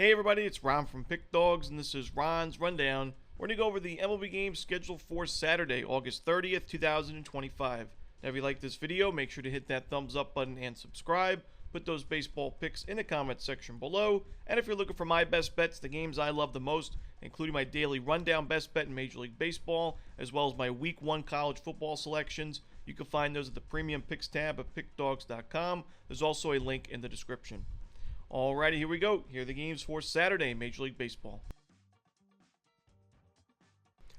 Hey everybody, it's Ron from Pick Dawgz, and this is Ron's Rundown. We're going to go over the MLB games scheduled for Saturday, August 30th, 2025. Now if you like this video, make sure to hit that thumbs up button and subscribe. Put those baseball picks in the comment section below. And if you're looking for my best bets, the games I love the most, including my daily rundown best bet in Major League Baseball, as well as my Week 1 college football selections, you can find those at the Premium Picks tab at pickdawgz.com. There's also a link in the description. Alrighty, here we go. Here are the games for Saturday in Major League Baseball.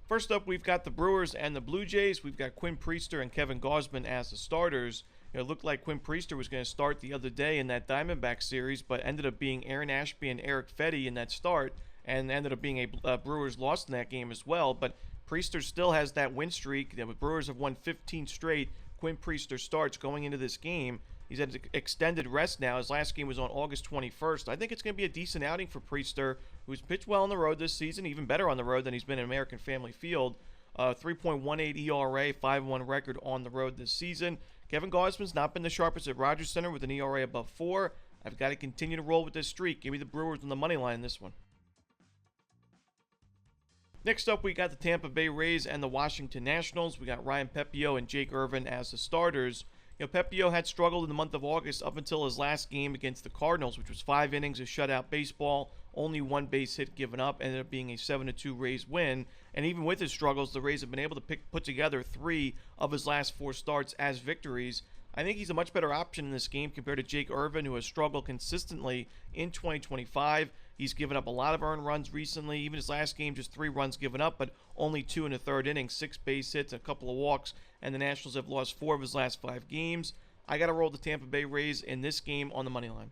First up, we've got the Brewers and the Blue Jays. We've got Quinn Priester and Kevin Gausman as the starters. It looked like Quinn Priester was going to start the other day in that Diamondbacks series, but ended up being Aaron Ashby and Eric Fedde in that start, and ended up being a Brewers loss in that game as well. But Priester still has that win streak. The Brewers have won 15 straight Quinn Priester starts going into this game. He's had an extended rest now. His last game was on August 21st. I think it's going to be a decent outing for Priester, who's pitched well on the road this season, even better on the road than he's been in American Family Field. 3.18 ERA, 5-1 record on the road this season. Kevin Gausman's not been the sharpest at Rogers Center with an ERA above 4. I've got to continue to roll with this streak. Give me the Brewers on the money line in this one. Next up, we got the Tampa Bay Rays and the Washington Nationals. We got Ryan Pepiot and Jake Irvin as the starters. Pepiot had struggled in the month of August up until his last game against the Cardinals, which was 5 innings of shutout baseball, only 1 base hit given up, ended up being a 7-2 Rays win. And even with his struggles, the Rays have been able to put together 3 of his last 4 starts as victories. I think he's a much better option in this game compared to Jake Irvin, who has struggled consistently in 2025. He's given up a lot of earned runs recently. Even his last game, just 3 runs given up, but only 2 in the 3rd inning, 6 base hits, a couple of walks, and the Nationals have lost 4 of his last 5 games. I got to roll the Tampa Bay Rays in this game on the money line.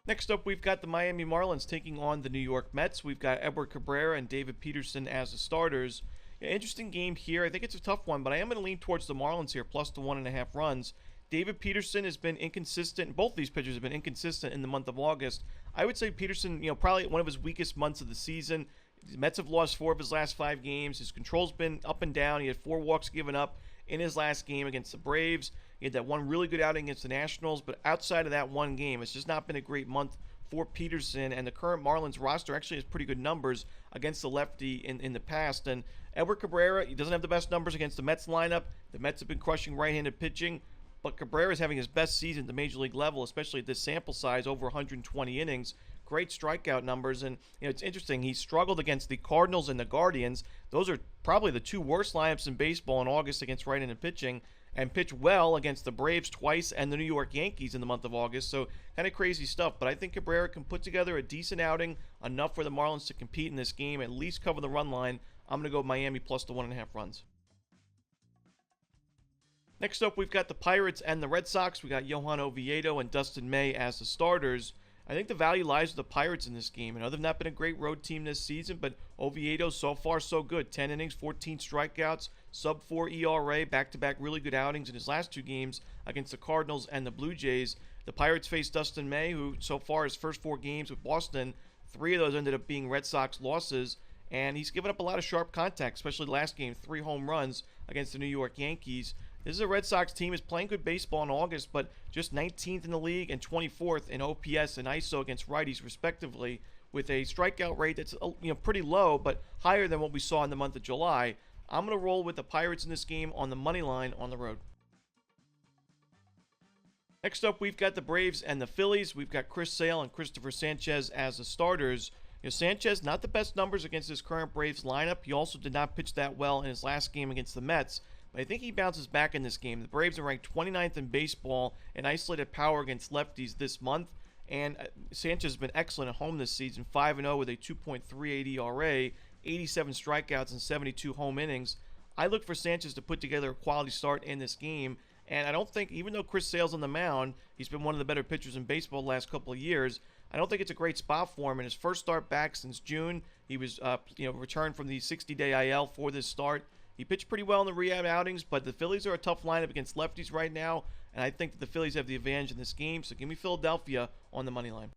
Next up, we've got the Miami Marlins taking on the New York Mets. We've got Edward Cabrera and David Peterson as the starters. Interesting game here. I think it's a tough one, but I am going to lean towards the Marlins here, plus the 1.5 runs. David Peterson has been inconsistent. Both these pitchers have been inconsistent in the month of August. I would say Peterson, probably one of his weakest months of the season. The Mets have lost 4 of his last 5 games. His control's been up and down. He had 4 walks given up in his last game against the Braves. He had that one really good outing against the Nationals, but outside of that one game, it's just not been a great month for Peterson, and the current Marlins roster actually has pretty good numbers against the lefty in the past. And Edward Cabrera, he doesn't have the best numbers against the Mets lineup. The Mets have been crushing right-handed pitching, but Cabrera is having his best season at the major league level, especially at this sample size, over 120 innings. Great strikeout numbers, and it's interesting. He struggled against the Cardinals and the Guardians. Those are probably the 2 worst lineups in baseball in August against right-handed pitching, and pitched well against the Braves twice and the New York Yankees in the month of August. So kind of crazy stuff, but I think Cabrera can put together a decent outing, enough for the Marlins to compete in this game, at least cover the run line. I'm going to go Miami plus the 1.5 runs. Next up, we've got the Pirates and the Red Sox. We got Johan Oviedo and Dustin May as the starters. I think the value lies with the Pirates in this game. And they've not been a great road team this season, but Oviedo so far so good. 10 innings, 14 strikeouts, sub-4 ERA, back-to-back really good outings in his last 2 games against the Cardinals and the Blue Jays. The Pirates face Dustin May, who so far his first 4 games with Boston, 3 of those ended up being Red Sox losses. And he's given up a lot of sharp contact, especially the last game, 3 home runs against the New York Yankees. This is a Red Sox team is playing good baseball in August, but just 19th in the league and 24th in OPS and ISO against righties, respectively, with a strikeout rate that's pretty low, but higher than what we saw in the month of July. I'm going to roll with the Pirates in this game on the money line on the road. Next up, we've got the Braves and the Phillies. We've got Chris Sale and Christopher Sanchez as the starters. Sanchez, not the best numbers against his current Braves lineup. He also did not pitch that well in his last game against the Mets. But I think he bounces back in this game. The Braves are ranked 29th in baseball in isolated power against lefties this month. And Sanchez has been excellent at home this season, 5-0 with a 2.38 ERA, 87 strikeouts, and 72 home innings. I look for Sanchez to put together a quality start in this game. And I don't think, even though Chris Sale's on the mound, he's been one of the better pitchers in baseball the last couple of years, I don't think it's a great spot for him. In his first start back since June, he was returned from the 60-day IL for this start. He pitched pretty well in the rehab outings, but the Phillies are a tough lineup against lefties right now, and I think that the Phillies have the advantage in this game, so give me Philadelphia on the money line.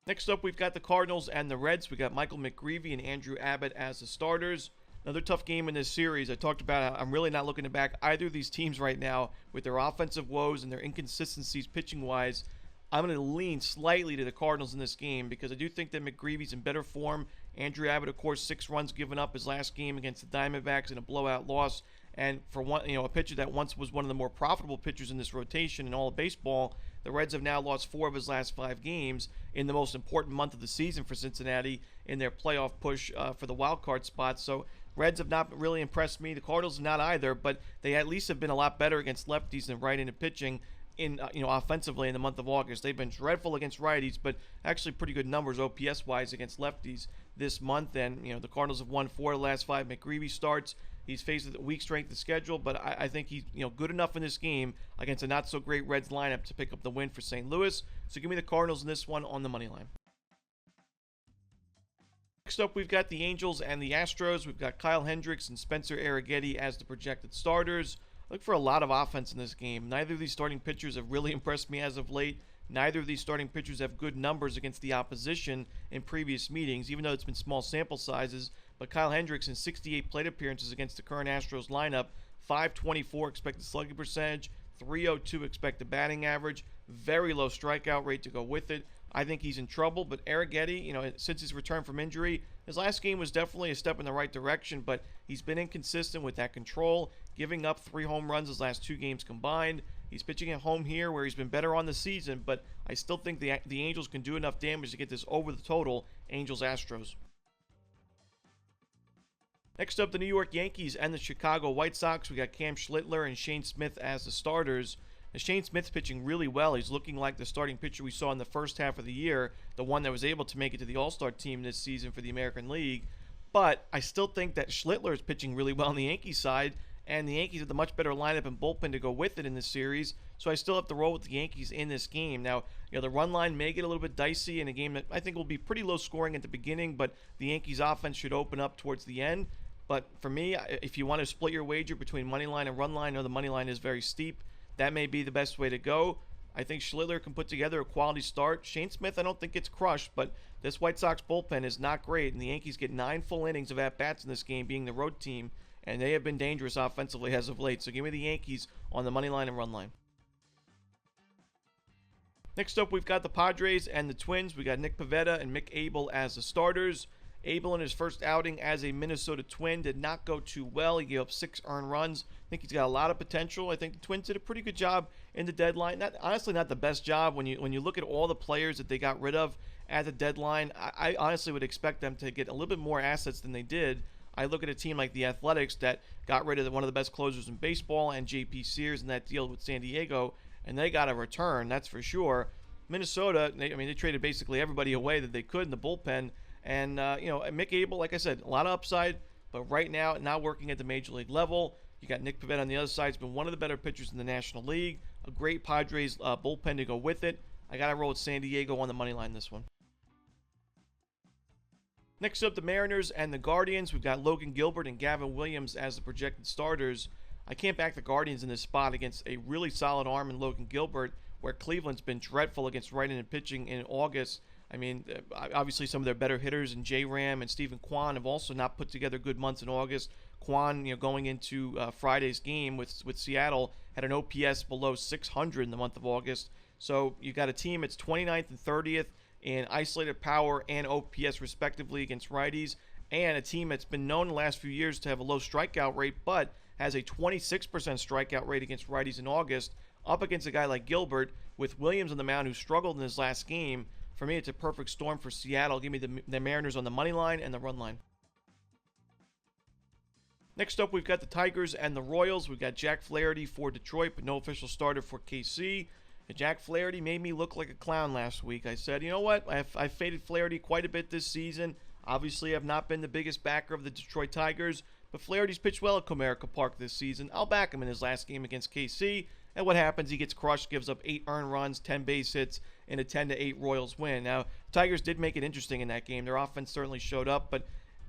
Next up, we've got the Cardinals and the Reds. We got Michael McGreevy and Andrew Abbott as the starters. Another tough game in this series. I talked about how I'm really not looking to back either of these teams right now with their offensive woes and their inconsistencies pitching-wise. I'm going to lean slightly to the Cardinals in this game because I do think that McGreevy's in better form. Andrew Abbott, of course, 6 runs given up his last game against the Diamondbacks in a blowout loss. And for one, a pitcher that once was one of the more profitable pitchers in this rotation in all of baseball, the Reds have now lost 4 of his last 5 games in the most important month of the season for Cincinnati in their playoff push for the wild card spot. So Reds have not really impressed me. The Cardinals have not either, but they at least have been a lot better against lefties than right-handed pitching in offensively in the month of August. They've been dreadful against righties, but actually pretty good numbers OPS-wise against lefties this month. And the Cardinals have won 4 of the last 5 McGreevy starts. He's faced a weak strength of schedule, but I think he's good enough in this game against a not so great Reds lineup to pick up the win for St. Louis. So give me the Cardinals in this one on the money line. Next up, we've got the Angels and the Astros. We've got Kyle Hendricks and Spencer Arrighetti as the projected starters. Look for a lot of offense in this game. Neither of these starting pitchers have really impressed me as of late. Neither of these starting pitchers have good numbers against the opposition in previous meetings, even though it's been small sample sizes. But Kyle Hendricks in 68 plate appearances against the current Astros lineup, .524 expected slugging percentage, .302 expected batting average, very low strikeout rate to go with it. I think he's in trouble, but Arrighetti, since his return from injury, his last game was definitely a step in the right direction, but he's been inconsistent with that control, giving up 3 home runs his last 2 games combined. He's pitching at home here where he's been better on the season, but I still think the Angels can do enough damage to get this over the total, Angels-Astros. Next up, the New York Yankees and the Chicago White Sox. We got Cam Schlittler and Shane Smith as the starters. And Shane Smith's pitching really well. He's looking like the starting pitcher we saw in the first half of the year, the one that was able to make it to the All-Star team this season for the American League. But I still think that Schlittler is pitching really well on the Yankees side, and the Yankees have the much better lineup and bullpen to go with it in this series. So I still have to roll with the Yankees in this game. Now, the run line may get a little bit dicey in a game that I think will be pretty low scoring at the beginning, but the Yankees offense should open up towards the end. But for me, if you want to split your wager between money line and run line, the money line is very steep. That may be the best way to go. I think Schlittler can put together a quality start. Shane Smith, I don't think gets crushed, but this White Sox bullpen is not great, and the Yankees get 9 full innings of at-bats in this game, being the road team, and they have been dangerous offensively as of late. So give me the Yankees on the money line and run line. Next up, we've got the Padres and the Twins. We got Nick Pivetta and Mick Abel as the starters. Abel in his first outing as a Minnesota Twin did not go too well. He gave up 6 earned runs. I think he's got a lot of potential. I think the Twins did a pretty good job in the deadline. Honestly, not the best job when you look at all the players that they got rid of at the deadline. I honestly would expect them to get a little bit more assets than they did. I look at a team like the Athletics that got rid of one of the best closers in baseball and J.P. Sears in that deal with San Diego, and they got a return, that's for sure. Minnesota, they traded basically everybody away that they could in the bullpen. And, Mick Abel, like I said, a lot of upside, but right now not working at the major league level. You got Nick Pivetta on the other side. He's been one of the better pitchers in the National League. A great Padres bullpen to go with it. I got to roll with San Diego on the money line this one. Next up, the Mariners and the Guardians. We've got Logan Gilbert and Gavin Williams as the projected starters. I can't back the Guardians in this spot against a really solid arm in Logan Gilbert, where Cleveland's been dreadful against right-handed pitching in August. Obviously some of their better hitters in J. Ram and Stephen Kwan have also not put together good months in August. Kwan, going into Friday's game with Seattle, had an OPS below 600 in the month of August. So you got a team that's 29th and 30th in isolated power and OPS respectively against righties, and a team that's been known the last few years to have a low strikeout rate, but has a 26% strikeout rate against righties in August, up against a guy like Gilbert with Williams on the mound who struggled in his last game. For me, it's a perfect storm for Seattle. Give me the Mariners on the money line and the run line. Next up, we've got the Tigers and the Royals. We've got Jack Flaherty for Detroit, but no official starter for KC. And Jack Flaherty made me look like a clown last week. I said, you know what? I've faded Flaherty quite a bit this season. Obviously, I've not been the biggest backer of the Detroit Tigers, but Flaherty's pitched well at Comerica Park this season. I'll back him in his last game against KC. And what happens? He gets crushed, gives up 8 earned runs, 10 base hits, in a 10-8 Royals win. Now, Tigers did make it interesting in that game. Their offense certainly showed up, but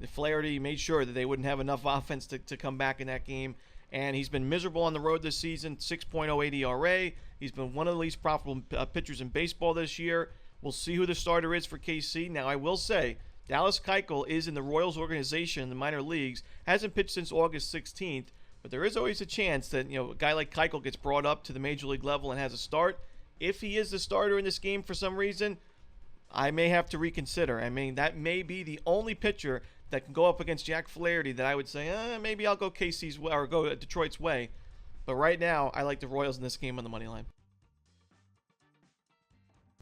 Flaherty made sure that they wouldn't have enough offense to come back in that game. And he's been miserable on the road this season, 6.08 ERA. He's been one of the least profitable pitchers in baseball this year. We'll see who the starter is for KC. Now, I will say, Dallas Keuchel is in the Royals organization in the minor leagues. Hasn't pitched since August 16th. But there is always a chance that a guy like Keuchel gets brought up to the major league level and has a start. If he is the starter in this game for some reason, I may have to reconsider. I mean, that may be the only pitcher that can go up against Jack Flaherty that I would say, maybe I'll go KC's way or go Detroit's way. But right now, I like the Royals in this game on the money line.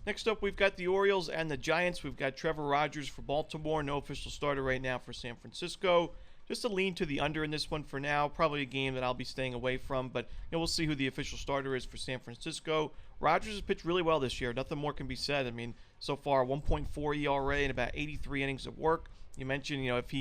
Next up, we've got the Orioles and the Giants. We've got Trevor Rogers for Baltimore. No official starter right now for San Francisco. Just a lean to the under in this one for now. Probably a game that I'll be staying away from, but we'll see who the official starter is for San Francisco. Rogers has pitched really well this year. Nothing more can be said. I mean, so far 1.4 ERA and about 83 innings of work. You mentioned, if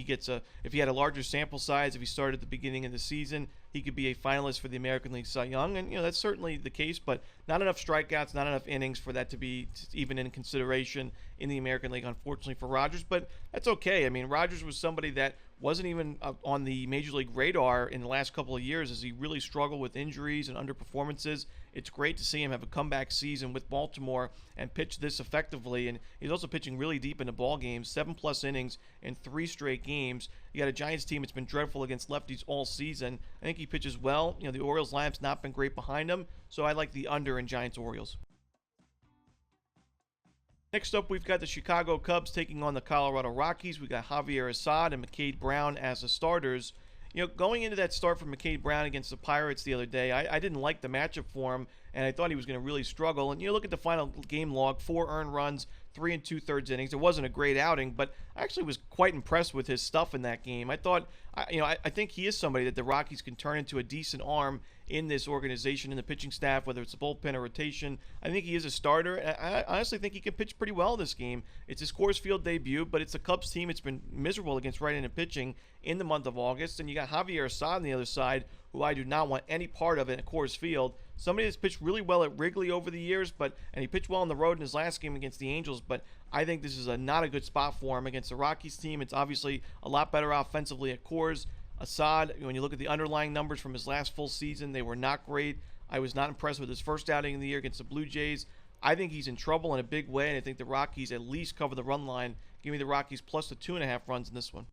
he had a larger sample size, if he started at the beginning of the season, he could be a finalist for the American League Cy Young, and that's certainly the case. But not enough strikeouts, not enough innings for that to be even in consideration in the American League, unfortunately for Rogers. But that's okay. I mean, Rogers was somebody that wasn't even on the Major League radar in the last couple of years as he really struggled with injuries and underperformances. It's great to see him have a comeback season with Baltimore and pitch this effectively. And he's also pitching really deep into ball games, 7+ innings in 3 straight games. You got a Giants team that's been dreadful against lefties all season. I think he pitches well. The Orioles lineup's not been great behind him, so I like the under in Giants-Orioles. Next up, we've got the Chicago Cubs taking on the Colorado Rockies. We got Javier Assad and McCade Brown as the starters. Going into that start for McCade Brown against the Pirates the other day, I didn't like the matchup for him, and I thought he was going to really struggle. And look at the final game log, 4 earned runs, 3 2/3 innings. It wasn't a great outing, but I actually was quite impressed with his stuff in that game. I thought, I think he is somebody that the Rockies can turn into a decent arm in this organization, in the pitching staff, whether it's a bullpen or rotation. I think he is a starter. I honestly think he can pitch pretty well this game. It's his Coors Field debut, but it's a Cubs team. It's been miserable against right-handed pitching in the month of August. And you got Javier Assad on the other side, who I do not want any part of it at Coors Field. Somebody that's pitched really well at Wrigley over the years, and he pitched well on the road in his last game against the Angels, but I think this is not a good spot for him against the Rockies team. It's obviously a lot better offensively at Coors. Assad, when you look at the underlying numbers from his last full season, they were not great. I was not impressed with his first outing of the year against the Blue Jays. I think he's in trouble in a big way, and I think the Rockies at least cover the run line. Give me the Rockies plus the 2.5 runs in this one.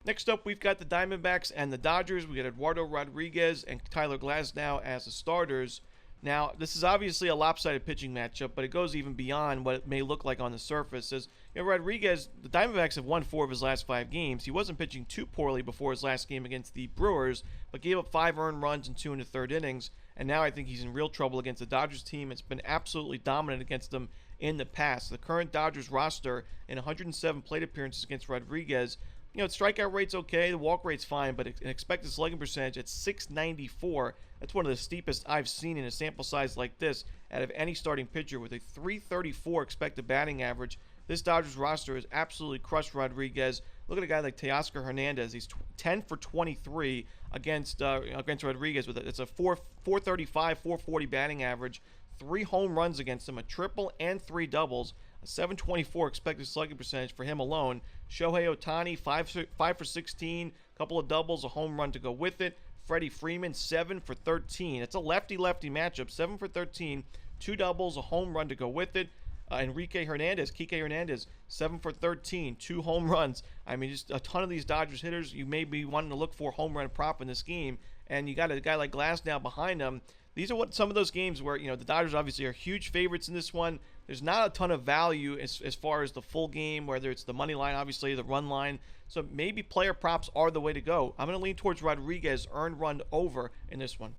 Next up, we've got the Diamondbacks and the Dodgers. We got Eduardo Rodriguez and Tyler Glasnow as the starters. Now, this is obviously a lopsided pitching matchup, but it goes even beyond what it may look like on the surface. As Rodriguez, the Diamondbacks have won 4 of his last 5 games. He wasn't pitching too poorly before his last game against the Brewers, but gave up 5 earned runs in 2 1/3 innings. And now I think he's in real trouble against the Dodgers team. It's been absolutely dominant against them in the past. The current Dodgers roster in 107 plate appearances against Rodriguez, strikeout rate's okay, the walk rate's fine, but an expected slugging percentage at .694. That's one of the steepest I've seen in a sample size like this out of any starting pitcher, with a .334 expected batting average. This Dodgers roster has absolutely crushed Rodriguez. Look at a guy like Teoscar Hernandez. He's 10 for 23 against Rodriguez. It's a 435, 440 batting average. 3 home runs against him, a triple and 3 doubles. A .724 expected slugging percentage for him alone. Shohei Ohtani, 5 for 16, couple of doubles, a home run to go with it. Freddie Freeman, 7 for 13. It's a lefty-lefty matchup, 7 for 13, 2 doubles, a home run to go with it. Kike Hernandez, 7 for 13, 2 home runs. I mean, just a ton of these Dodgers hitters. You may be wanting to look for a home run prop in this game, and you got a guy like Glasnow behind him. These are some of those games where, the Dodgers obviously are huge favorites in this one. There's not a ton of value as far as the full game, whether it's the money line, obviously, the run line. So maybe player props are the way to go. I'm going to lean towards Rodriguez earned run over in this one.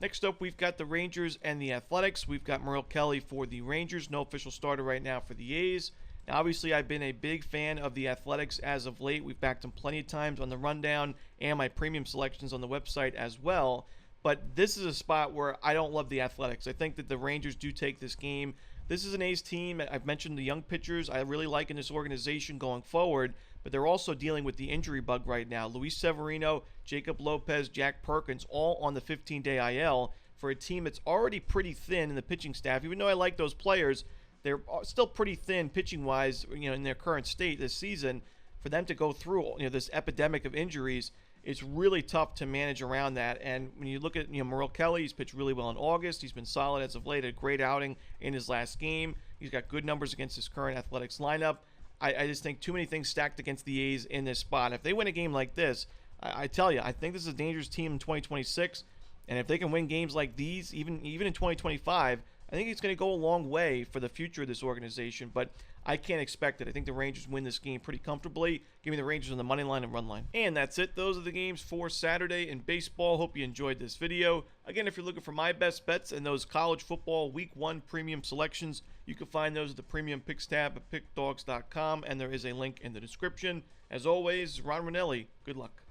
Next up, we've got the Rangers and the Athletics. We've got Merrill Kelly for the Rangers. No official starter right now for the A's. Now, obviously, I've been a big fan of the Athletics as of late. We've backed them plenty of times on the rundown and my premium selections on the website as well. But this is a spot where I don't love the Athletics. I think that the Rangers do take this game. This is an A's team. I've mentioned the young pitchers I really like in this organization going forward, but they're also dealing with the injury bug right now. Luis Severino, Jacob Lopez, Jack Perkins, all on the 15-day IL for a team that's already pretty thin in the pitching staff. Even though I like those players, they're still pretty thin pitching-wise, in their current state this season. For them to go through, this epidemic of injuries, it's really tough to manage around that. And when you look at, Merrill Kelly, he's pitched really well in August. He's been solid as of late, a great outing in his last game. He's got good numbers against his current Athletics lineup. I just think too many things stacked against the A's in this spot. If they win a game like this, I tell you, I think this is a dangerous team in 2026. And if they can win games like these, even in 2025, I think it's going to go a long way for the future of this organization. But I can't expect it. I think the Rangers win this game pretty comfortably. Give me the Rangers on the money line and run line. And that's it. Those are the games for Saturday in baseball. Hope you enjoyed this video. Again, if you're looking for my best bets and those college football Week 1 premium selections, you can find those at the Premium Picks tab at pickdawgz.com, and there is a link in the description. As always, Ron Romanelli, good luck.